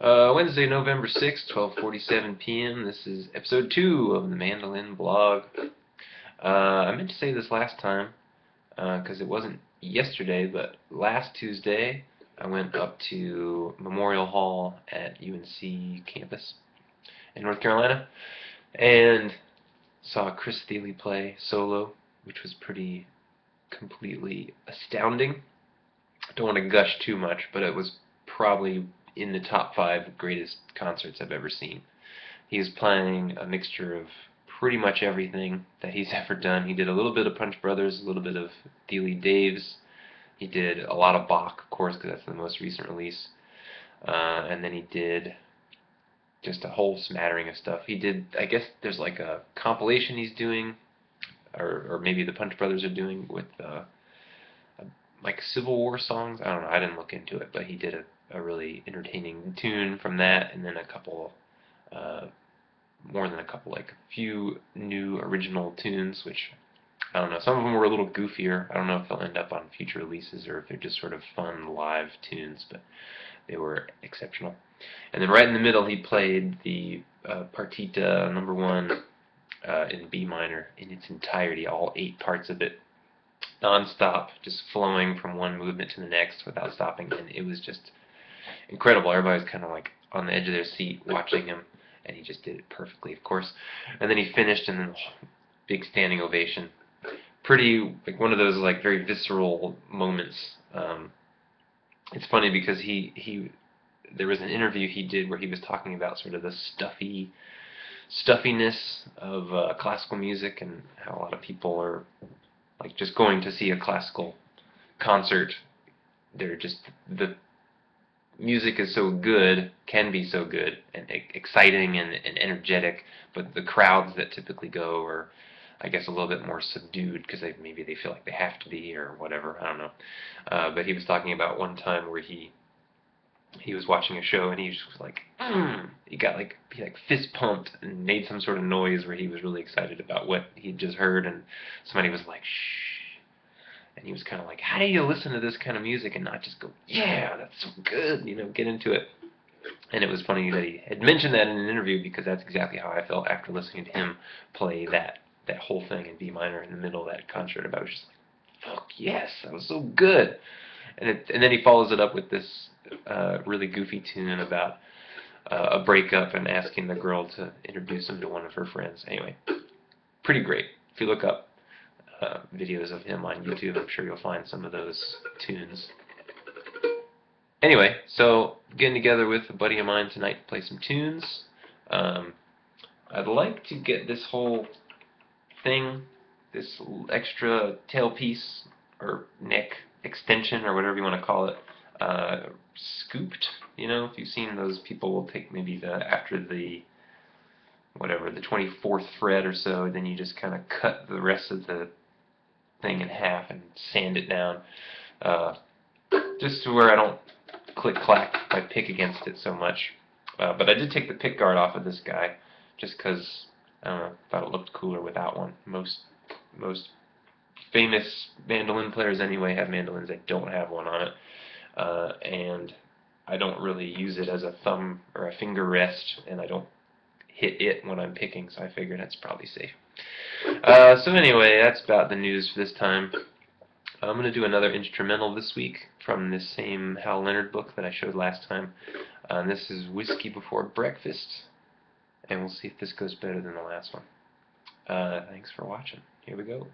Wednesday, November 6th, 12:47 p.m. This is episode 2 of the Mandolin Blog. I meant to say this last time, because it wasn't yesterday, but last Tuesday I went up to Memorial Hall at UNC campus in North Carolina and saw Chris Thile play solo, which was pretty completely astounding. I don't want to gush too much, but it was probably in the top 5 greatest concerts I've ever seen. He was playing a mixture of pretty much everything that he's ever done. He did a little bit of Punch Brothers, a little bit of Steely Dave's. He did a lot of Bach, of course, because that's the most recent release. And then he did just a whole smattering of stuff. He did, I guess there's like a compilation he's doing, or maybe the Punch Brothers are doing with like Civil War songs. I don't know, I didn't look into it, but he did a really entertaining tune from that, and then a couple, more than a couple, like a few new original tunes, which, I don't know, some of them were a little goofier. I don't know if they'll end up on future releases or if they're just sort of fun live tunes, but they were exceptional. And then right in the middle he played the Partita number 1 in B minor in its entirety, all 8 parts of it, non-stop, just flowing from one movement to the next without stopping, and it was just incredible. Everybody was kind of like on the edge of their seat watching him, and he just did it perfectly, of course. And then he finished, and then big standing ovation. Pretty, like one of those like very visceral moments. It's funny because there was an interview he did where he was talking about sort of the stuffiness of classical music, and how a lot of people are like just going to see a classical concert. They're just, the music is so good, can be so good and exciting and energetic, but the crowds that typically go are, I guess, a little bit more subdued because maybe they feel like they have to be or whatever. I don't know. But he was talking about one time where he was watching a show and he just was like, he fist pumped and made some sort of noise where he was really excited about what he'd just heard, and somebody was like, shh. And he was kind of like, how do you listen to this kind of music and not just go, yeah, that's so good, you know, get into it. And it was funny that he had mentioned that in an interview, because that's exactly how I felt after listening to him play that whole thing in B minor in the middle of that concert. I was just like, fuck yes, that was so good. And then he follows it up with this really goofy tune about a breakup and asking the girl to introduce him to one of her friends. Anyway, pretty great. If you look up videos of him on YouTube, I'm sure you'll find some of those tunes. Anyway, so getting together with a buddy of mine tonight to play some tunes. I'd like to get this whole thing, this extra tailpiece or neck extension or whatever you want to call it, scooped. You know, if you've seen those, people will take maybe after the 24th fret or so, then you just kind of cut the rest of the thing in half and sand it down, just to where I don't click-clack my pick against it so much. But I did take the pick guard off of this guy just because, I don't know, thought it looked cooler without one. Most famous mandolin players anyway have mandolins that don't have one on it, and I don't really use it as a thumb or a finger rest, and I don't hit it when I'm picking, so I figured that's probably safe. So anyway, that's about the news for this time. I'm going to do another instrumental this week from this same Hal Leonard book that I showed last time. This is Whiskey Before Breakfast, and we'll see if this goes better than the last one. Thanks for watching. Here we go.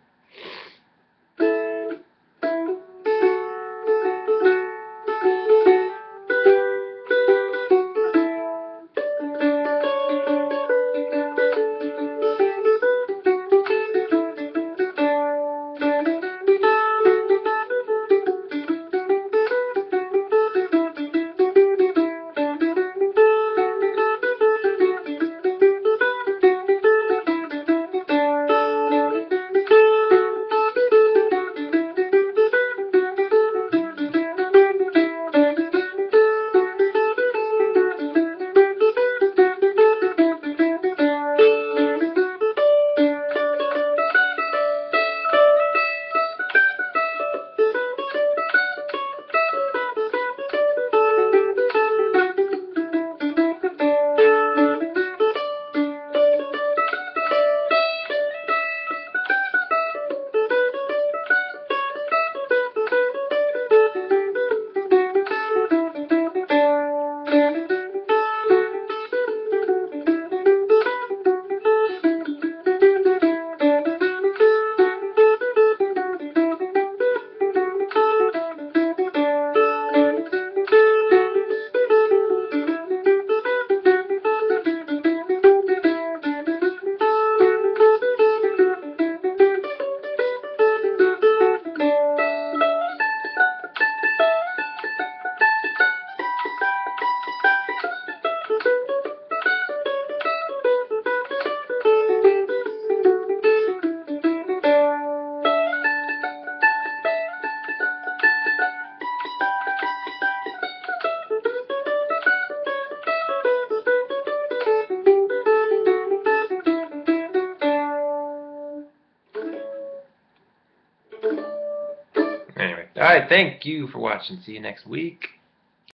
Anyway, alright, thank you for watching. See you next week.